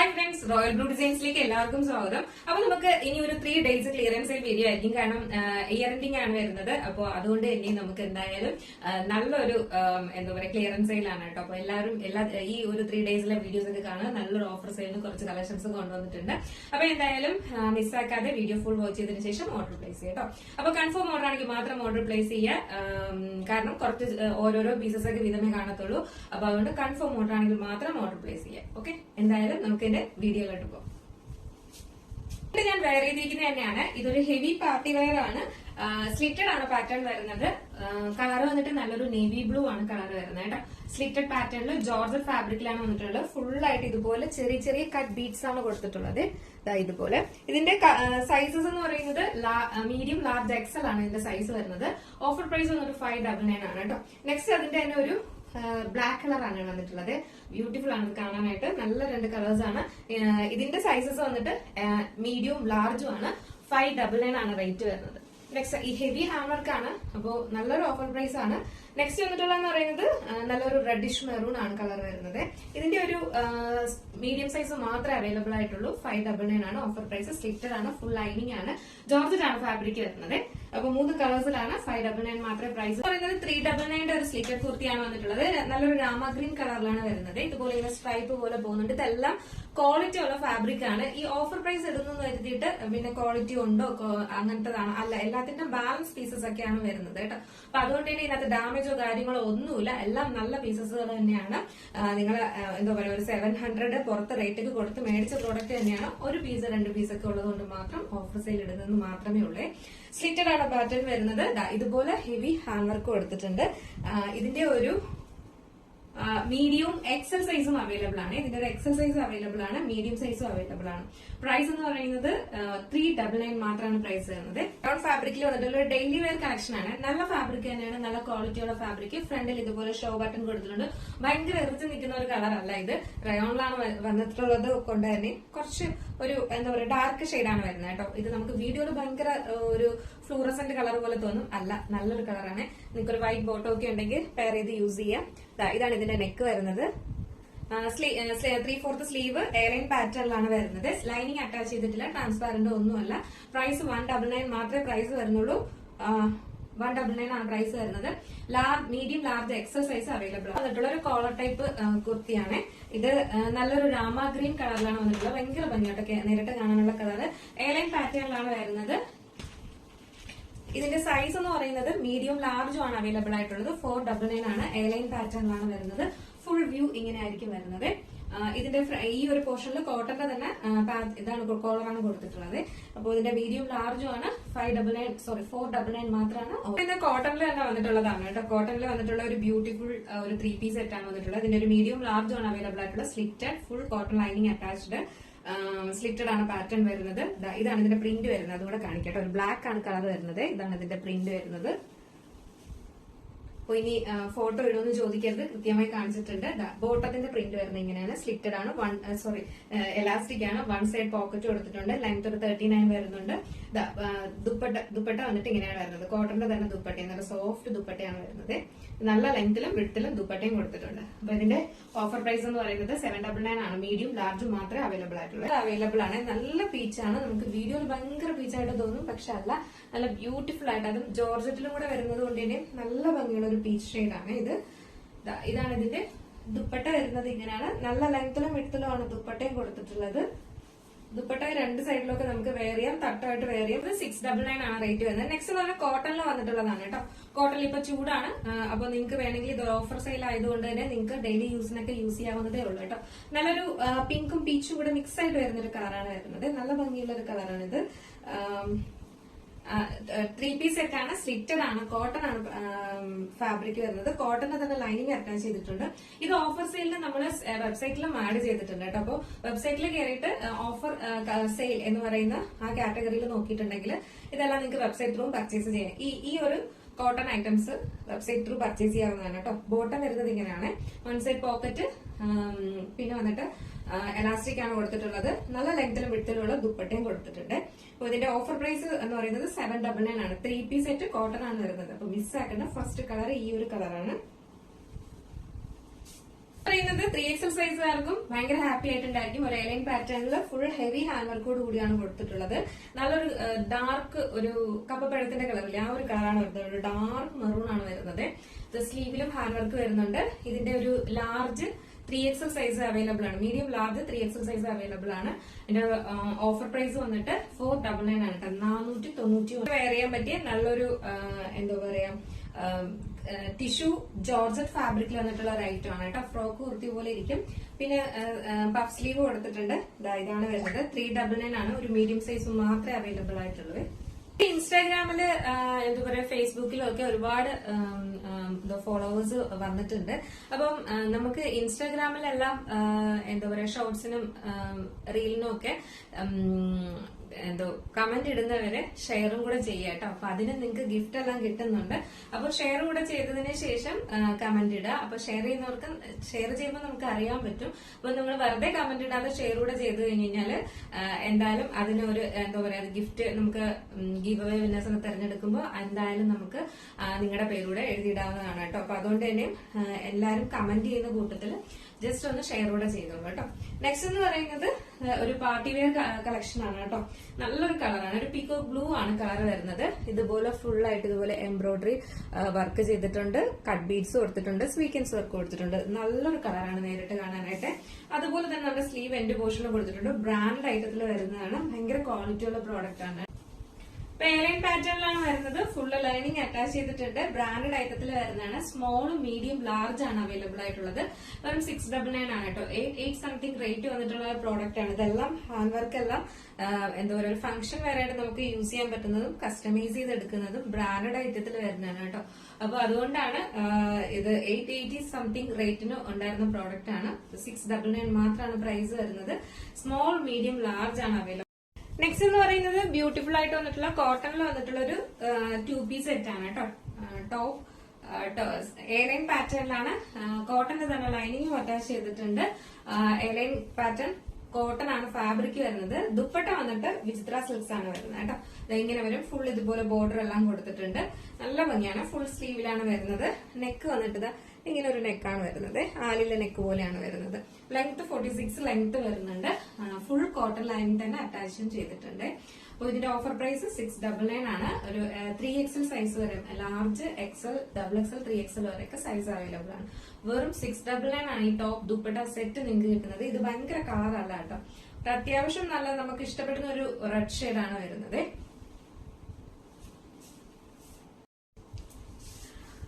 Hi friends, royal blue ഡിസൈൻസിലേക്ക് എല്ലാവർക്കും സ്വാഗതം. അപ്പൊ നമുക്ക് ഇനി ഒരു 3 days ക്ലിയറൻസ് സെയിൽ വീഡിയോ ആയിരിക്കും. കാരണം ഇയർ എൻഡിംഗ് ആണ് വരുന്നത്. അപ്പോൾ അതുകൊണ്ട് ഇനി നമുക്ക് എന്തായാലും നല്ലൊരു എന്താ പറയുക ക്ലിയറൻസ് സെയിലാണ് കേട്ടോ. അപ്പൊ എല്ലാവരും ഈ ഒരു 3 days വീഡിയോസ് ഒക്കെ കാണുക. നല്ലൊരു ഓഫർ സെയിലിന് കുറച്ച് കളക്ഷൻസ് കൊണ്ടുവന്നിട്ടുണ്ട്. അപ്പൊ എന്തായാലും മിസ്സാക്കാതെ വീഡിയോ ഫുൾ വാച്ച് ചെയ്തതിനു ശേഷം ഓർഡർ പ്ലേസ് ചെയ്യാം കേട്ടോ. അപ്പൊ കൺഫേം ഓർഡർ ആണെങ്കിൽ മാത്രം ഓർഡർ പ്ലേസ് ചെയ്യുക. കാരണം കുറച്ച് ഓരോരോ പീസസ് ഒക്കെ വീതമേ കാണത്തുള്ളൂ. അപ്പൊ അതുകൊണ്ട് കൺഫേം ഓർഡർ ആണെങ്കിൽ മാത്രം ഓർഡർ പ്ലേസ് ചെയ്യാം. ഓക്കെ, എന്തായാലും നമുക്ക് എന്റെ വീഡിയോയിലോട്ട് പോകാം. ഇത് ഞാൻ വെയർ ചെയ്തിരിക്കുന്നത് തന്നെയാണ്. ഇതൊരു ഹെവി പാർട്ടി വെയർ ആണ്. സ്ലിറ്റഡ് ആണ് പാറ്റേൺ വരുന്നത്. കളർ വന്നിട്ട് നല്ലൊരു നേവി ബ്ലൂ ആണ് കളർ വരുന്നത് കേട്ടോ. സ്ലിറ്റഡ് പാറ്റേണിൽ ജോർജറ്റ് ഫാബ്രിക്കിലാണ് വന്നിട്ടുള്ളത്. ഫുൾ ആയിട്ട് ഇതുപോലെ ചെറിയ ചെറിയ കട്ട് ബീഡ്സ് ആണ് കൊടുത്തിട്ടുള്ളത്. ഇതുപോലെ ഇതിന്റെ സൈസസ് എന്ന് പറയുന്നത് മീഡിയം, ലാർജ്, എക്സൽ ആണ് ഇതിന്റെ സൈസ് വരുന്നത്. ഓഫർ പ്രൈസ് വന്നിട്ട് 599 ആണ് കേട്ടോ. നെക്സ്റ്റ് അതിന്റെ തന്നെ ഒരു ബ്ലാക്ക് കളർ ആണ് വന്നിട്ടുള്ളത്. ബ്യൂട്ടിഫുൾ ആണ് കാണാനായിട്ട്. നല്ല 2 കളേഴ്സ് ആണ്. ഇതിന്റെ സൈസസ് വന്നിട്ട് മീഡിയവും ലാർജും ആണ്. 599 ആണ് റേറ്റ് വരുന്നത്. നെക്സ്റ്റ് ഈ ഹെവി ഹാൻഡ് വർക്ക് ആണ്. അപ്പോ നല്ലൊരു ഓഫർ പ്രൈസ് ആണ്. നെക്സ്റ്റ് വന്നിട്ടുള്ളതെന്ന് പറയുന്നത് നല്ലൊരു റെഡിഷ് മെറൂൺ ആണ് കളർ വരുന്നത്. ഇതിന്റെ ഒരു മീഡിയം സൈസ് മാത്രമേ അവൈലബിൾ ആയിട്ടുള്ളൂ. 599 ആണ് ഓഫർ പ്രൈസ്. സ്ലിറ്റഡ് ആണ്, ഫുൾ ലൈനിങ് ആണ്, ജോർജറ്റ് ആണ് ഫാബ്രിക് വരുന്നത്. അപ്പൊ 3 കളേഴ്സിലാണ്. 599 മാത്രമേ പ്രൈസ് പറയുന്നത്. 399 ഒരു സ്ലിറ്റഡ് കുർത്തിയാണ് വന്നിട്ടുള്ളത്. നല്ലൊരു രാമ ഗ്രീൻ കളറിലാണ് വരുന്നത്. ഇതുപോലെ ഇങ്ങനെ സ്ട്രൈപ്പ് പോലെ പോകുന്നുണ്ട്. ഇതെല്ലാം ക്വാളിറ്റി ഉള്ള ഫാബ്രിക് ആണ്. ഈ ഓഫർ പ്രൈസ് ഇടുന്നു കരുതിയിട്ട് പിന്നെ ക്വാളിറ്റി ഉണ്ടോ അങ്ങനത്തതാണ് അല്ല. എല്ലാത്തിന്റെ ബാലൻസ് പീസസ് ഒക്കെയാണ് വരുന്നത് കേട്ടോ. അപ്പൊ അതുകൊണ്ട് തന്നെ ഇതിനകത്ത് ഡാമേജോ കാര്യങ്ങളോ ഒന്നുമില്ല. എല്ലാം നല്ല പീസസുകൾ തന്നെയാണ്. നിങ്ങൾ എന്താ പറയുക ഒരു 700 പുറത്ത് റേറ്റ് കൊടുത്ത് മേടിച്ച പ്രോഡക്റ്റ് തന്നെയാണ്. ഒരു പീസ് 2 പീസ് ഒക്കെ ഉള്ളത് കൊണ്ട് മാത്രം ഓഫർ സെയിൽ ഇടുന്നത് മാത്രമേ ഉള്ളൂ. സ്ലിറ്റഡ് ആണ് പാറ്റേൺ വരുന്നത്. ഇതുപോലെ ഹെവി ഹാൻഡ് വർക്ക് കൊടുത്തിട്ടുണ്ട്. ഇതിന്റെ ഒരു മീഡിയം എക്സൽ സൈസും അവൈലബിൾ ആണ്. ഇതിന്റെ ഒരു എക്സൽ സൈസ് അവൈലബിൾ ആണ്, മീഡിയം സൈസും അവൈലബിൾ ആണ്. പ്രൈസ് എന്ന് പറയുന്നത് 399 മാത്രമാണ് പ്രൈസ് വരുന്നത്. ബ്രൗൺ ഫാബ്രിക്കിൽ വന്നിട്ടുള്ള ഒരു ഡെയിലി വെയർ കളക്ഷൻ ആണ്. നല്ല ഫാബ്രിക് തന്നെയാണ്, നല്ല ക്വാളിറ്റിയുള്ള ഫാബ്രിക്. ഫ്രണ്ടിൽ ഇതുപോലെ ഷോ ബട്ടൺ കൊടുത്തിട്ടുണ്ട്. ഭയങ്കര എറിച്ച് നിൽക്കുന്ന ഒരു കളർ അല്ല ഇത്. റയോണിലാണ് വന്നിട്ടുള്ളത് കൊണ്ട് തന്നെ കുറച്ച് ഒരു എന്താ പറയുക ഡാർക്ക് ഷെയ്ഡാണ് വരുന്നത് കേട്ടോ. ഇത് നമുക്ക് വീഡിയോയിൽ ഭയങ്കര ഒരു ഫ്ലൂറസെന്റ് കളർ പോലെ തോന്നും. അല്ല, നല്ലൊരു കളറാണ്. നിങ്ങൾക്കൊരു വൈറ്റ് ബോട്ടോ ഒക്കെ ഉണ്ടെങ്കിൽ പെയർ ചെയ്ത് യൂസ് ചെയ്യാം. ഇതാണ് ഇതിന്റെ നെക്ക് വരുന്നത്. 3/4 സ്ലീവ് എയർലൈൻ പാറ്റേണിലാണ് വരുന്നത്. ലൈനിങ് അറ്റാച്ച് ചെയ്തിട്ടില്ല, ട്രാൻസ്പാരന്റ് ഒന്നുമല്ല. പ്രൈസ് 199 മാത്രമേ പ്രൈസ് വരുന്നുള്ളൂ. 199 ആണ് പ്രൈസ് വരുന്നത്. Medium, large, XL size available വന്നിട്ടുള്ള ഒരു കോളർ ടൈപ്പ് കുർത്തിയാണ്. ഇത് നല്ലൊരു രാമ ഗ്രീൻ കളറിലാണ് വന്നിട്ടുള്ളത്. ഭയങ്കര ഭംഗിയായിട്ടൊക്കെ നേരിട്ട് കാണാനുള്ള കളർ. എയർലൈൻ പാറ്റേണിലാണ് വരുന്നത്. ഇതിന്റെ സൈസ് എന്ന് പറയുന്നത് മീഡിയം, ലാർജും ആണ് അവൈലബിൾ ആയിട്ടുള്ളത്. 499 ആണ്. എയർലൈൻ പാറ്റേണിലാണ് വരുന്നത്. ഫുൾ വ്യൂ ഇങ്ങനെ ആയിരിക്കും വരുന്നത്. ഇതിന്റെ ഈ ഒരു പോർഷനിൽ കോട്ടന്റെ തന്നെ ഇതാണ് കോളറാണ് കൊടുത്തിട്ടുള്ളത്. അപ്പോൾ ഇതിന്റെ മീഡിയം, ലാർജും ആണ്. 499 മാത്രമാണ്. ഇത് കോട്ടണിൽ തന്നെ വന്നിട്ടുള്ളതാണ് കേട്ടോ. കോട്ടണിൽ വന്നിട്ടുള്ള ഒരു ബ്യൂട്ടിഫുൾ ഒരു 3 പീസ് സെറ്റ് ആണ് വന്നിട്ടുള്ളത്. ഇതിന്റെ ഒരു മീഡിയം, ലാർജും ആണ് അവൈലബിൾ ആയിട്ടുള്ളത്. Slitted, full cotton lining attached. Slitted ആണ് പാറ്റേൺ വരുന്നത്. ഇതാണ് ഇതിന്റെ പ്രിന്റ് വരുന്നത്. അതുകൂടെ കാണിക്കട്ടെ. ഒരു ബ്ലാക്ക് ആണ് കളർ വരുന്നത്. ഇതാണ് ഇതിന്റെ പ്രിന്റ് വരുന്നത്. അപ്പൊ ഇനി ഫോട്ടോ ഇടുമെന്ന് ചോദിക്കരുത്, കൃത്യമായി കാണിച്ചിട്ടുണ്ട്. ബോട്ടത്തിന്റെ പ്രിന്റ് വരുന്നത് ഇങ്ങനെയാണ്. സ്ലിറ്റഡ് ആണ്, എലാസ്റ്റിക് ആണ്. 1 സൈഡ് പോക്കറ്റ് കൊടുത്തിട്ടുണ്ട്. ലെങ്ത് ഒരു 39 വരുന്നുണ്ട്. ദുപ്പട്ട വന്നിട്ട് ഇങ്ങനെയാണ് വരുന്നത്. കോട്ടന്റെ തന്നെ ദുപ്പട്ട, നല്ല സോഫ്റ്റ് ദുപ്പട്ടയാണ് വരുന്നത്. നല്ല ലെങ്ത്തിലും വിഡ്ത്തിലും ദുപ്പട്ടയും കൊടുത്തിട്ടുണ്ട്. അപ്പൊ ഇതിന്റെ ഓഫർ പ്രൈസ് എന്ന് പറയുന്നത് 799 ആണ്. മീഡിയം, ലാർജും മാത്രമേ അവൈലബിൾ ആയിട്ടുള്ളൂ. അവൈലബിൾ ആണ്. നല്ല പീച്ചാണ്. നമുക്ക് വീഡിയോയിൽ ഭയങ്കര പീച്ചായിട്ട് തോന്നും, പക്ഷെ അല്ല, നല്ല ബ്യൂട്ടിഫുൾ ആയിട്ട്, അതും ജോർജറ്റിലും കൂടെ വരുന്നത് കൊണ്ട് തന്നെ നല്ല ഭംഗിയുള്ള ഒരു പീച്ച് ഷെയ്ഡാണ് ഇത്. ഇതാണ് ഇതിന്റെ ദുപ്പട്ട വരുന്നത്. ഇങ്ങനെയാണ്. നല്ല ലെങ്ത്തിലും വിഡ്ത്തിലും ആണ് ദുപ്പട്ടയും കൊടുത്തിട്ടുള്ളത്. ദുപ്പട്ട 2 സൈഡിലൊക്കെ നമുക്ക് വെയർ ചെയ്യാം, തട്ടമായിട്ട് വെയർ ചെയ്യാം. 699 ആണ് റേറ്റ് വരുന്നത്. നെക്സ്റ്റ് പറഞ്ഞാൽ കോട്ടണിൽ വന്നിട്ടുള്ളതാണ് കേട്ടോ. കോട്ടണിൽ ഇപ്പൊ ചൂടാണ്. അപ്പൊ നിങ്ങൾക്ക് വേണമെങ്കിൽ ഇത് ഓഫർ സെയിൽ ആയതുകൊണ്ട് തന്നെ നിങ്ങൾക്ക് ഡെയിലി യൂസിനൊക്കെ യൂസ് ചെയ്യാവുന്നതേ ഉള്ളൂ കേട്ടോ. നല്ലൊരു പിങ്കും പീച്ചും കൂടെ മിക്സ് ആയിട്ട് വരുന്ന ഒരു കളറാണ് വരുന്നത്. നല്ല ഭംഗിയുള്ള ഒരു കളറാണിത്. 3 പീസ് സെറ്റ് ആണ്. സ്ലിറ്റഡ് ആണ്, കോട്ടൺ ആണ് ഫാബ്രിക് വരുന്നത്. കോട്ടന്റെ തന്നെ ലൈനിങ് അറ്റാച്ച് ചെയ്തിട്ടുണ്ട്. ഇത് ഓഫർ സെയിലിന് നമ്മൾ വെബ്സൈറ്റിലും ആഡ് ചെയ്തിട്ടുണ്ട് കേട്ടോ. അപ്പോൾ വെബ്സൈറ്റിൽ കയറിയിട്ട് ഓഫർ സെയിൽ എന്ന് പറയുന്ന ആ കാറ്റഗറിയിൽ നോക്കിയിട്ടുണ്ടെങ്കിൽ ഇതെല്ലാം നിങ്ങൾക്ക് വെബ്സൈറ്റ് ത്രൂ പർച്ചേസ് ചെയ്യാം. ഈ ഒരു cotton items website through purchase ചെയ്യാവുന്നതാണ് കേട്ടോ. ബോട്ടം വരുന്നത് ഇങ്ങനെയാണ്. 1 സൈഡ് പോക്കറ്റ്, പിന്നെ വന്നിട്ട് എലാസ്റ്റിക് ആണ് കൊടുത്തിട്ടുള്ളത്. നല്ല ലെങ്ത്തിലും വിഡ്ത്തിലുള്ള ദുപ്പട്ടയും കൊടുത്തിട്ടുണ്ട്. അപ്പൊ ഇതിന്റെ ഓഫർ പ്രൈസ് എന്ന് പറയുന്നത് 799 ആണ്. 3 പീസ് സെറ്റ് കോട്ടൺ ആണ് വരുന്നത്. അപ്പൊ മിസ് ആക്കേണ്ട ഫസ്റ്റ് കളർ ഈ ഒരു കളറാണ്. പറയുന്നത് 3XL സൈസുകാർക്കും ഭയങ്കര ഹാപ്പി ആയിട്ടുണ്ടായിരിക്കും. ഒരു എലൈൻ പാറ്റേണിൽ ഫുൾ ഹെവി ഹാൻഡ് വർക്കോട് കൂടിയാണ് കൊടുത്തിട്ടുള്ളത്. നല്ലൊരു ഡാർക്ക് ഒരു കപ്പപ്പഴത്തിന്റെ കളറില്ല, ആ ഒരു കളറാണ് വരുന്നത്. ഒരു ഡാർക്ക് മെറൂൺ ആണ് വരുന്നത്. സ്ലീവിലും ഹാൻഡ് വർക്ക് വരുന്നുണ്ട്. ഇതിന്റെ ഒരു ലാർജ് 3XL സൈസ് അവൈലബിൾ ആണ്. Medium large 3XL size available ആണ്. ഇതിന്റെ ഓഫർ പ്രൈസ് വന്നിട്ട് 499 ആണ്. 490 വെയർ ചെയ്യാൻ പറ്റിയ നല്ലൊരു എന്താ പറയാ ടിഷ്യൂ ജോർജറ്റ് ഫാബ്രിക്കിൽ വന്നിട്ടുള്ള ഒരു ഐറ്റം ആണ് കേട്ടോ. ഫ്രോക്ക് കുർത്തി പോലെ ഇരിക്കും. പിന്നെ പഫ് സ്ലീവ് കൊടുത്തിട്ടുണ്ട്. ഇതാണ് വരുന്നത്. 399 ആണ്. ഒരു മീഡിയം സൈസ് മാത്രമേ അവൈലബിൾ ആയിട്ടുള്ളൂ. ഇൻസ്റ്റാഗ്രാമില് എന്താ പറയാ ഫേസ്ബുക്കിലും ഒക്കെ ഒരുപാട് ഫോളോവേഴ്സ് വന്നിട്ടുണ്ട്. അപ്പം നമുക്ക് ഇൻസ്റ്റാഗ്രാമിലെല്ലാം എന്താ പറയാ ഷോർട്സിനും റീലിനും ഒക്കെ എന്തോ കമന്റ് ഇടുന്നവരെ ഷെയറും കൂടെ ചെയ്യാം കേട്ടോ. അപ്പൊ അതിന് നിങ്ങൾക്ക് ഗിഫ്റ്റ് എല്ലാം കിട്ടുന്നുണ്ട്. അപ്പൊ ഷെയർ കൂടെ ചെയ്തതിന് ശേഷം കമന്റ് ഇടുക. അപ്പൊ ഷെയർ ചെയ്യുന്നവർക്ക് ഷെയർ ചെയ്യുമ്പോൾ നമുക്ക് അറിയാൻ പറ്റും. അപ്പൊ നിങ്ങൾ വെറുതെ കമന്റ് ഇടാതെ ഷെയർ കൂടെ ചെയ്ത് കഴിഞ്ഞാൽ എന്തായാലും അതിനൊരു എന്താ പറയാ ഗിഫ്റ്റ് നമുക്ക് ഗീവ് അവേ വിന്നേഴ്സിനെ തെരഞ്ഞെടുക്കുമ്പോൾ എന്തായാലും നമുക്ക് നിങ്ങളുടെ പേരൂടെ എഴുതിയിടാവുന്നതാണ് കേട്ടോ. അപ്പൊ അതുകൊണ്ട് തന്നെ എല്ലാരും കമന്റ് ചെയ്യുന്ന കൂട്ടത്തിൽ ജസ്റ്റ് ഒന്ന് ഷെയർ കൂടെ ചെയ്തോളൂ കേട്ടോ. നെക്സ്റ്റ് എന്ന് പറയുന്നത് ഒരു പാർട്ടി വെയർ കളക്ഷൻ ആണ് കേട്ടോ. നല്ലൊരു കളറാണ്. ഒരു പീകോക്ക് ബ്ലൂ ആണ് കളർ വരുന്നത്. ഇതുപോലെ ഫുൾ ആയിട്ട് ഇതുപോലെ എംബ്രോയിഡറി വർക്ക് ചെയ്തിട്ടുണ്ട്. കട്ട് ബീഡ്സ് കൊടുത്തിട്ടുണ്ട്. സ്വീക്കൻസ് വർക്ക് കൊടുത്തിട്ടുണ്ട്. നല്ലൊരു കളറാണ് നേരിട്ട് കാണാനായിട്ട്. അതുപോലെ തന്നെ നമ്മുടെ സ്ലീവ് എൻഡ് പോർഷനിൽ കൊടുത്തിട്ടുണ്ട്. ബ്രാൻഡ് ഐറ്റത്തിൽ വരുന്നതാണ്. ഭയങ്കര ക്വാളിറ്റി ഉള്ള പ്രോഡക്റ്റ് ആണ്. എയർലൈൻ പാറ്റേണിലാണ് വരുന്നത്. ഫുള്ള് ലൈനിങ് അറ്റാച്ച് ചെയ്തിട്ടുണ്ട്. ബ്രാൻഡഡ് ഐറ്റത്തിൽ വരുന്നതാണ്. സ്മോളും മീഡിയം ലാർജ് ആണ് അവൈലബിൾ ആയിട്ടുള്ളത്. വെറും 699 ആണ് കേട്ടോ. 8 സംതിങ് റേറ്റ് വന്നിട്ടുള്ള പ്രോഡക്റ്റ് ആണ്. ഇതെല്ലാം ഹാൻഡ് വർക്ക് എല്ലാം എന്താ പറയുക ഒരു ഫംഗ്ഷൻ വരെയായിട്ട് നമുക്ക് യൂസ് ചെയ്യാൻ പറ്റുന്നതും കസ്റ്റമൈസ് ചെയ്തെടുക്കുന്നതും ബ്രാൻഡഡ് ഐറ്റത്തിൽ വരുന്നതാണ് കേട്ടോ. അപ്പൊ അതുകൊണ്ടാണ് ഇത് 880 സംതിങ് റേറ്റിന് ഉണ്ടായിരുന്ന പ്രോഡക്റ്റ് ആണ്. 699 മാത്രമാണ് പ്രൈസ് വരുന്നത്. സ്മോൾ മീഡിയം ലാർജ് ആണ് അവൈലബിൾ. നെക്സ്റ്റ് എന്ന് പറയുന്നത് ബ്യൂട്ടിഫുൾ ആയിട്ട് വന്നിട്ടുള്ള കോട്ടണിൽ വന്നിട്ടുള്ള ഒരു 2 പീസ് സെറ്റ് ആണ് കേട്ടോ. ടോപ്പ് എയർലൈൻ പാറ്റേണിലാണ്. കോട്ടന്റെ തന്നെ ലൈനിങ്ങും അറ്റാച്ച് ചെയ്തിട്ടുണ്ട്. എയർലൈൻ പാറ്റേൺ കോട്ടൺ ആണ് ഫാബ്രിക് വരുന്നത്. ദുപ്പട്ട വന്നിട്ട് വിചിത്ര സിൽക്സ് ആണ് വരുന്നത് കേട്ടോ. ഇങ്ങനെ വരും. ഫുൾ ഇതുപോലെ ബോർഡർ എല്ലാം കൊടുത്തിട്ടുണ്ട്. നല്ല ഭംഗിയാണ്. ഫുൾ സ്ലീവിലാണ് വരുന്നത്. നെക്ക് വന്നിട്ട് ഇങ്ങനെ ഒരു നെക്കാണ് വരുന്നത്. ആലിലെ നെക്ക് പോലെയാണ് വരുന്നത്. ലെങ്ത് 46 ലെങ്ത് വരുന്നുണ്ട്. ഫുൾ കോട്ടൺ ലൈൻ തന്നെ അറ്റാച്ചും ചെയ്തിട്ടുണ്ട്. അപ്പോൾ ഇതിന്റെ ഓഫർ പ്രൈസ് 699 ആണ്. ഒരു 3XL സൈസ് വരെ ലാർജ് XL XXL 3XL വരെയൊക്കെ സൈസ് അവൈലബിൾ ആണ്. വെറും 699 ആണ് ഈ ടോപ്പ് ദുപ്പട്ട സെറ്റ് നിങ്ങൾക്ക് കിട്ടുന്നത്. ഇത് ഭയങ്കര കളറല്ല കേട്ടോ. അത്യാവശ്യം നല്ല നമുക്ക് ഇഷ്ടപ്പെടുന്ന ഒരു റെഡ് ഷെയ്ഡാണ് വരുന്നത്.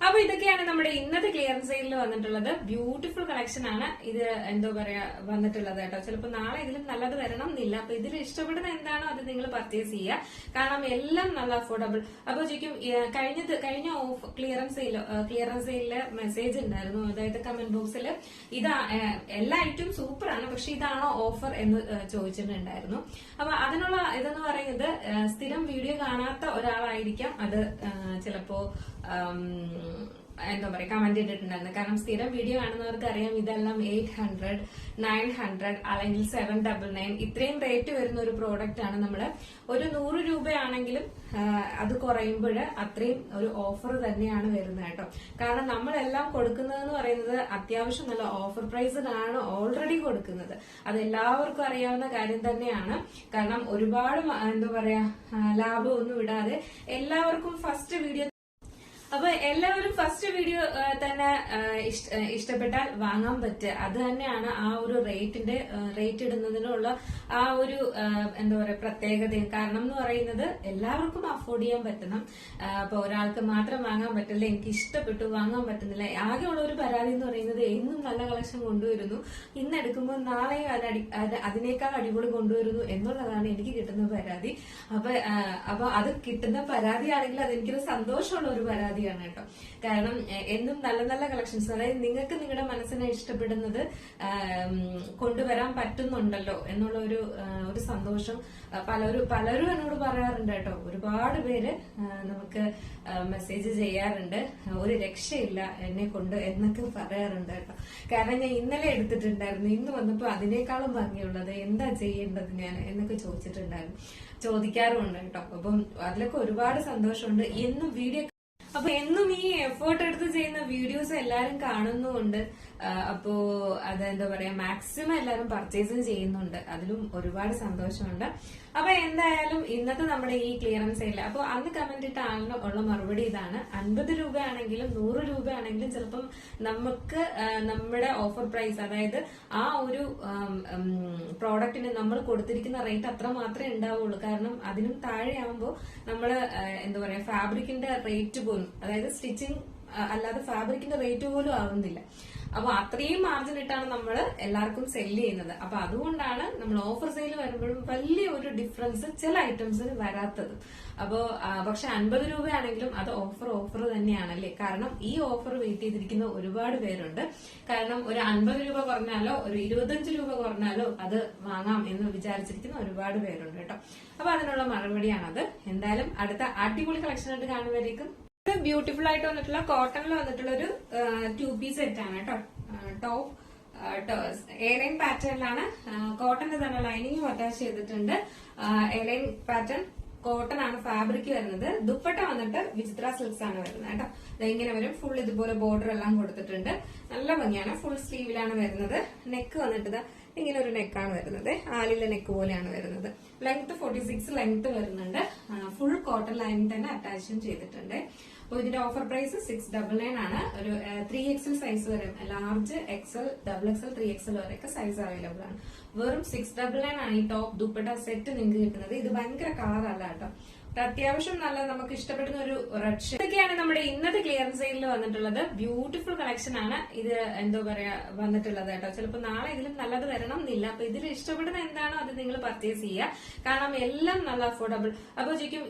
അപ്പൊ ഇതൊക്കെയാണ് നമ്മുടെ ഇന്നത്തെ ക്ലിയറൻസ് സെയിലിൽ വന്നിട്ടുള്ളത്. ബ്യൂട്ടിഫുൾ കളക്ഷൻ ആണ് ഇത് എന്താ പറയാ വന്നിട്ടുള്ളത് കേട്ടോ. ചിലപ്പോൾ നാളെ ഇതിലും നല്ലത് വരണം എന്നില്ല. അപ്പൊ ഇതിൽ ഇഷ്ടപ്പെടുന്ന എന്താണോ അത് നിങ്ങൾ പർച്ചേസ് ചെയ്യുക. കാരണം എല്ലാം നല്ല അഫോർഡബിൾ. അപ്പൊ ചോദിക്കും കഴിഞ്ഞ ഓഫ് ക്ലിയറൻസ് സെയിലില് മെസ്സേജ് ഉണ്ടായിരുന്നു. അതായത് കമന്റ് ബോക്സിൽ ഇതാ എല്ലാ ഐറ്റവും സൂപ്പറാണ്, പക്ഷെ ഇതാണോ ഓഫർ എന്ന് ചോദിച്ചിട്ടുണ്ടായിരുന്നു. അപ്പൊ അതിനുള്ള ഇതെന്ന് പറയുന്നത് സ്ഥിരം വീഡിയോ കാണാത്ത ഒരാളായിരിക്കാം അത് ചിലപ്പോ എന്താ പറയാ കമന്റ് ഇട്ടിട്ടുണ്ടായിരുന്നു. കാരണം സ്ഥിരം വീഡിയോ കാണുന്നവർക്ക് അറിയാം ഇതെല്ലാം 800, 900 അല്ലെങ്കിൽ 799 ഇത്രയും റേറ്റ് വരുന്ന ഒരു പ്രോഡക്റ്റ് ആണ്. നമ്മള് ഒരു 100 രൂപയാണെങ്കിലും അത് കുറയുമ്പോൾ അത്രയും ഒരു ഓഫർ തന്നെയാണ് വരുന്നത് കേട്ടോ. കാരണം നമ്മളെല്ലാം കൊടുക്കുന്നതെന്ന് പറയുന്നത് അത്യാവശ്യം നല്ല ഓഫർ പ്രൈസിലാണ് ഓൾറെഡി കൊടുക്കുന്നത്. അത് എല്ലാവർക്കും അറിയാവുന്ന കാര്യം തന്നെയാണ്. കാരണം ഒരുപാട് എന്താ പറയാ ലാഭമൊന്നും ഇടാതെ എല്ലാവർക്കും ഫസ്റ്റ് വീഡിയോ. അപ്പൊ എല്ലാവരും ഫസ്റ്റ് വീഡിയോ തന്നെ ഇഷ്ടപ്പെട്ടാൽ വാങ്ങാൻ പറ്റുക. അത് തന്നെയാണ് ആ ഒരു റേറ്റ് ഇടുന്നതിനുള്ള ആ ഒരു എന്താ പറയാ പ്രത്യേകതയും. കാരണം എന്ന് പറയുന്നത് എല്ലാവർക്കും അഫോർഡ് ചെയ്യാൻ പറ്റണം. അപ്പൊ ഒരാൾക്ക് മാത്രം വാങ്ങാൻ പറ്റില്ല, എനിക്ക് ഇഷ്ടപ്പെട്ടു വാങ്ങാൻ പറ്റുന്നില്ല. ആകെയുള്ള ഒരു പരാതി എന്ന് പറയുന്നത് എന്നും നല്ല കളക്ഷൻ കൊണ്ടുവരുന്നു, ഇന്ന് എടുക്കുമ്പോൾ നാളെ അതിനേക്കാൾ അടിപൊളി കൊണ്ടുവരുന്നു എന്നുള്ളതാണ് എനിക്ക് കിട്ടുന്ന പരാതി. അപ്പൊ അത് കിട്ടുന്ന പരാതിയാണെങ്കിൽ അതെനിക്കൊരു സന്തോഷമുള്ള ഒരു പരാതി കേട്ടോ. കാരണം എന്നും നല്ല നല്ല കളക്ഷൻസ്, അതായത് നിങ്ങൾക്ക് നിങ്ങളുടെ മനസ്സിനെ ഇഷ്ടപ്പെടുന്നത് കൊണ്ടുവരാൻ പറ്റുന്നുണ്ടല്ലോ എന്നുള്ള ഒരു സന്തോഷം പലരും എന്നോട് പറയാറുണ്ട് കേട്ടോ. ഒരുപാട് പേര് നമുക്ക് മെസ്സേജ് ചെയ്യാറുണ്ട്, ഒരു രക്ഷയില്ല എന്നെ കൊണ്ട് എന്നൊക്കെ പറയാറുണ്ട് കേട്ടോ. കാരണം ഞാൻ ഇന്നലെ എടുത്തിട്ടുണ്ടായിരുന്നു, ഇന്ന് വന്നപ്പോ അതിനേക്കാളും ഭംഗിയുള്ളത് എന്താ ചെയ്യേണ്ടത് ഞാൻ എന്നൊക്കെ ചോദിക്കാറുമുണ്ട് കേട്ടോ. അപ്പം അതിലൊക്കെ ഒരുപാട് സന്തോഷമുണ്ട്. എന്നും വീഡിയോ അപ്പൊ എന്നും ഈ എഫേർട്ട് എടുത്ത് ചെയ്യുന്ന വീഡിയോസ് എല്ലാരും കാണുന്നുമുണ്ട്. അപ്പോ അതെന്താ പറയാ, മാക്സിമം എല്ലാരും പർച്ചേസും ചെയ്യുന്നുണ്ട്. അതിലും ഒരുപാട് സന്തോഷമുണ്ട്. അപ്പൊ എന്തായാലും ഇന്നത്തെ നമ്മുടെ ഈ ക്ലിയറൻസ് സെയില്, അപ്പൊ അന്ന് കമന്റ് ഇട്ട ആളിന് ഉള്ള മറുപടി ഇതാണ്: 50 രൂപയാണെങ്കിലും 100 രൂപയാണെങ്കിലും ചിലപ്പം നമുക്ക് നമ്മുടെ ഓഫർ പ്രൈസ്, അതായത് ആ ഒരു പ്രോഡക്റ്റിന് നമ്മൾ കൊടുത്തിരിക്കുന്ന റേറ്റ് അത്ര മാത്രമേ ഉണ്ടാവുള്ളൂ. കാരണം അതിനും താഴെയാവുമ്പോൾ നമ്മള് എന്താ പറയാ, ഫാബ്രിക്കിന്റെ റേറ്റ് പോലും, അതായത് സ്റ്റിച്ചിങ് അല്ലാതെ ഫാബ്രിക്കിന്റെ റേറ്റ് പോലും ആവുന്നില്ല. അപ്പൊ അത്രയും മാർജിൻ ഇട്ടാണ് നമ്മൾ എല്ലാവർക്കും സെല് ചെയ്യുന്നത്. അപ്പൊ അതുകൊണ്ടാണ് നമ്മൾ ഓഫർ സെയിൽ വരുമ്പോഴും വലിയ ഒരു ഡിഫറൻസ് ചില ഐറ്റംസിന് വരാത്തത്. അപ്പോ പക്ഷെ 50 രൂപയാണെങ്കിലും അത് ഓഫർ തന്നെയാണല്ലേ. കാരണം ഈ ഓഫർ വെയിറ്റ് ചെയ്തിരിക്കുന്ന ഒരുപാട് പേരുണ്ട്. കാരണം ഒരു 50 രൂപ കുറഞ്ഞാലോ ഒരു 25 രൂപ കുറഞ്ഞാലോ അത് വാങ്ങാം എന്ന് വിചാരിച്ചിരിക്കുന്ന ഒരുപാട് പേരുണ്ട് കേട്ടോ. അപ്പൊ അതിനുള്ള മറുപടിയാണത്. എന്തായാലും അടുത്ത അടിപൊളി കളക്ഷൻ ആയിട്ട് കാണുമ്പോഴേക്കും ബ്യൂട്ടിഫുൾ ആയിട്ട് വന്നിട്ടുള്ള കോട്ടണിൽ വന്നിട്ടുള്ള ഒരു 2 പീസ് സെറ്റ് ആണ് കേട്ടോ. ടോപ്പ് എയർലൈൻ പാറ്റേണിലാണ്. കോട്ടന്റെ തന്നെ ലൈനിങ്ങും അറ്റാച്ച് ചെയ്തിട്ടുണ്ട്. എയർലൈൻ പാറ്റേൺ കോട്ടൺ ആണ് ഫാബ്രിക് വരുന്നത്. ദുപ്പട്ട വന്നിട്ട് വിചിത്ര സിൽക്സ് ആണ് വരുന്നത് കേട്ടോ. ഇങ്ങനെ വരും. ഫുൾ ഇതുപോലെ ബോർഡർ എല്ലാം കൊടുത്തിട്ടുണ്ട്. നല്ല ഭംഗിയാണ്. ഫുൾ സ്ലീവിലാണ് വരുന്നത്. നെക്ക് വന്നിട്ട് ഇങ്ങനെ ഒരു നെക്കാണ് വരുന്നത്. ആലിലെ നെക്ക് പോലെയാണ് വരുന്നത്. ലെങ്ത് 46 ലെങ്ത് വരുന്നുണ്ട്. ഫുൾ കോട്ടൺ ലൈനിൽ തന്നെ അറ്റാച്ചും ചെയ്തിട്ടുണ്ട്. അപ്പൊ ഇതിന്റെ ഓഫർ പ്രൈസ് 699 ആണ്. ഒരു 3XL സൈസ് വരെ, ലാർജ്, എക്സൽ, XXL, 3XL വരെയൊക്കെ സൈസ് അവൈലബിൾ ആണ്. വെറും 699 ആണ് ഈ ടോപ്പ് ദുപ്പട്ട സെറ്റ് നിങ്ങൾക്ക് കിട്ടുന്നത്. ഇത് ഭയങ്കര കളറല്ല കേട്ടോ. അത്യാവശ്യം നല്ല നമുക്ക് ഇഷ്ടപ്പെടുന്ന ഒരു റെഡ് ഷെയ്ഡ്. ഇതൊക്കെയാണ് നമ്മുടെ ഇന്നത്തെ ക്ലിയറൻസ് സെയിലിൽ വന്നിട്ടുള്ളത്. ബ്യൂട്ടിഫുൾ കളക്ഷൻ ആണ് ഇത്, എന്തോ പറയാ, വന്നിട്ടുള്ളത് കേട്ടോ. ചിലപ്പോൾ നാളെ ഇതിലും നല്ലത് വരണം എന്നില്ല. അപ്പൊ ഇതിൽ ഇഷ്ടപ്പെടുന്ന എന്താണോ അത് നിങ്ങൾ പർച്ചേസ് ചെയ്യുക. കാരണം എല്ലാം നല്ല അഫോർഡബിൾ. അപ്പൊ ചോദിക്കും,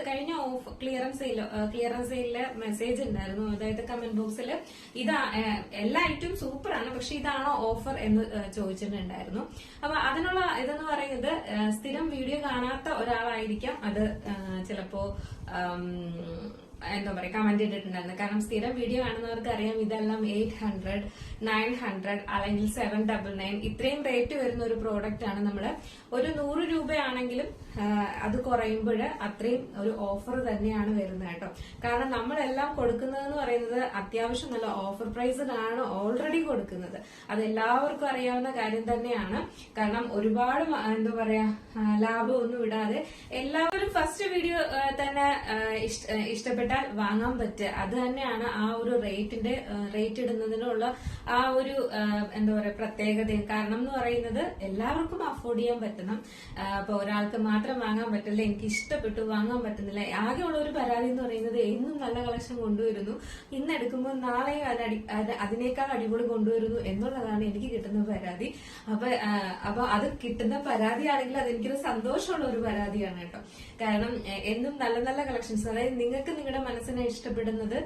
കഴിഞ്ഞ ഓഫ് ക്ലിയറൻസ് സെയിലില് മെസ്സേജ് ഉണ്ടായിരുന്നു, അതായത് കമന്റ് ബോക്സിൽ, ഇതാ എല്ലാ ഐറ്റവും സൂപ്പറാണ് പക്ഷെ ഇതാണോ ഓഫർ എന്ന് ചോദിച്ചിട്ടുണ്ടായിരുന്നു. അപ്പൊ അതിനുള്ള ഇതെന്ന് പറയുന്നത്, സ്ഥിരം വീഡിയോ കാണാത്ത ഒരാളായിരിക്കാം അത് ചിലപ്പോ എന്താ പറയാ കമന്റ് ഇട്ടിട്ടുണ്ടായിരുന്നു. കാരണം സ്ഥിരം വീഡിയോ കാണുന്നവർക്ക് അറിയാം ഇതെല്ലാം 800, 900 അല്ലെങ്കിൽ 799 ഇത്രയും റേറ്റ് വരുന്ന ഒരു പ്രോഡക്റ്റ് ആണ്. നമ്മള് ഒരു 100 രൂപയാണെങ്കിലും അത് കുറയുമ്പോൾ അത്രയും ഒരു ഓഫർ തന്നെയാണ് വരുന്നത് കേട്ടോ. കാരണം നമ്മളെല്ലാം കൊടുക്കുന്നതെന്ന് പറയുന്നത് അത്യാവശ്യം നല്ല ഓഫർ പ്രൈസിലാണ് ഓൾറെഡി കൊടുക്കുന്നത്. അത് എല്ലാവർക്കും അറിയാവുന്ന കാര്യം തന്നെയാണ്. കാരണം ഒരുപാട് എന്താ പറയാ ലാഭമൊന്നും ഇടാതെ എല്ലാവരും ഫസ്റ്റ് വീഡിയോ തന്നെ ഇഷ്ടപ്പെട്ടാൽ വാങ്ങാൻ പറ്റുക. അത് തന്നെയാണ് ആ ഒരു റേറ്റ് ഇടുന്നതിനുള്ള ആ ഒരു എന്താ പറയാ പ്രത്യേകതയും. കാരണം എന്ന് പറയുന്നത് എല്ലാവർക്കും അഫോർഡ് ചെയ്യാൻ പറ്റണം. അപ്പൊ ഒരാൾക്ക് മാത്രം വാങ്ങാൻ പറ്റില്ല, എനിക്ക് ഇഷ്ടപ്പെട്ടു വാങ്ങാൻ പറ്റുന്നില്ല. ആകെയുള്ള ഒരു പരാതി എന്ന് പറയുന്നത്, എന്നും നല്ല കളക്ഷൻ കൊണ്ടുവരുന്നു, ഇന്ന് എടുക്കുമ്പോൾ നാളെ അതിനേക്കാൾ അടിപൊളി കൊണ്ടുവരുന്നു എന്നുള്ളതാണ് എനിക്ക് കിട്ടുന്ന പരാതി. അപ്പൊ അത് കിട്ടുന്ന പരാതിയാണെങ്കിൽ അതെനിക്കൊരു സന്തോഷമുള്ള ഒരു പരാതിയാണ് കേട്ടോ. കാരണം എന്നും നല്ല നല്ല കളക്ഷൻസ്, അതായത് നിങ്ങൾക്ക് നിങ്ങളുടെ മനസ്സിനെ ഇഷ്ടപ്പെടുന്നത്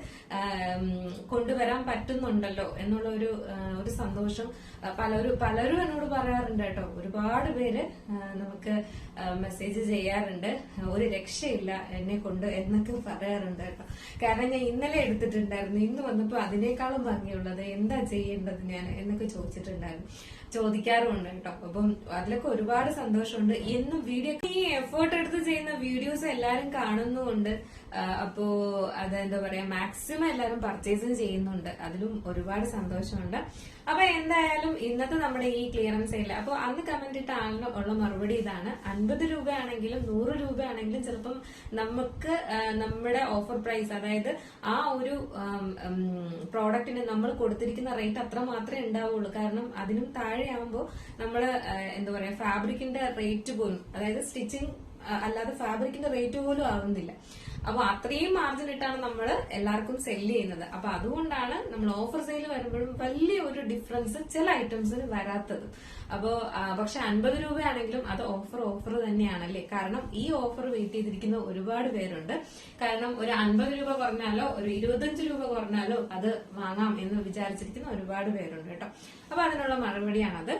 കൊണ്ടുവരാൻ പറ്റുന്നുണ്ടല്ലോ എന്നുള്ള ഒരു സന്തോഷം പലരും എന്നോട് പറയാറുണ്ട് കേട്ടോ. ഒരുപാട് പേര് നമുക്ക് മെസ്സേജ് ചെയ്യാറുണ്ട്, ഒരു രക്ഷയില്ല എന്നെ കൊണ്ട് എന്നൊക്കെ പറയാറുണ്ട് കേട്ടോ. കാരണം ഞാൻ ഇന്നലെ എടുത്തിട്ടുണ്ടായിരുന്നു, ഇന്ന് വന്നപ്പോ അതിനേക്കാളും ഭംഗിയുള്ളത് എന്താ ചെയ്യേണ്ടത് ഞാൻ എന്നൊക്കെ ചോദിക്കാറുമുണ്ട് കേട്ടോ. അപ്പം അതിലൊക്കെ ഒരുപാട് സന്തോഷമുണ്ട്. എന്നും വീഡിയോ ഈ എഫേർട്ട് എടുത്ത് ചെയ്യുന്ന വീഡിയോസ് എല്ലാരും കാണുന്നുമുണ്ട്. അപ്പോ അതെന്താ പറയാ, മാക്സിമം എല്ലാരും പർച്ചേസും ചെയ്യുന്നുണ്ട്. അതിലും ഒരുപാട് സന്തോഷമുണ്ട്. അപ്പൊ എന്തായാലും ഇന്നത്തെ നമ്മുടെ ഈ ക്ലിയറൻസ് സെയില്, അപ്പൊ അന്ന് കമന്റ് ഇട്ട ആളിന് ഉള്ള മറുപടി ഇതാണ്: 50 രൂപയാണെങ്കിലും 100 രൂപയാണെങ്കിലും ചിലപ്പം നമുക്ക് നമ്മുടെ ഓഫർ പ്രൈസ്, അതായത് ആ ഒരു പ്രോഡക്റ്റിന് നമ്മൾ കൊടുത്തിരിക്കുന്ന റേറ്റ് അത്ര മാത്രമേ ഉണ്ടാവുള്ളൂ. കാരണം അതിനും താഴെയാവുമ്പോൾ നമ്മള് എന്താ പറയാ ഫാബ്രിക്കിന്റെ റേറ്റ് പോലും, അതായത് സ്റ്റിച്ചിങ് അല്ലാതെ ഫാബ്രിക്കിന്റെ റേറ്റ് പോലും ആവുന്നില്ല. അപ്പൊ അത്രയും മാർജിൻ ഇട്ടാണ് നമ്മൾ എല്ലാവർക്കും സെല് ചെയ്യുന്നത്. അപ്പൊ അതുകൊണ്ടാണ് നമ്മൾ ഓഫർ സെയിൽ വരുമ്പോഴും വലിയ ഒരു ഡിഫറൻസ് ചില ഐറ്റംസിന് വരാത്തത്. അപ്പോ പക്ഷെ 50 രൂപയാണെങ്കിലും അത് ഓഫർ തന്നെയാണല്ലേ. കാരണം ഈ ഓഫർ വെയിറ്റ് ചെയ്തിരിക്കുന്ന ഒരുപാട് പേരുണ്ട്. കാരണം ഒരു 50 രൂപ കുറഞ്ഞാലോ ഒരു 25 രൂപ കുറഞ്ഞാലോ അത് വാങ്ങാം എന്ന് വിചാരിച്ചിരിക്കുന്ന ഒരുപാട് പേരുണ്ട് കേട്ടോ. അപ്പൊ അതിനുള്ള മറുപടിയാണത്.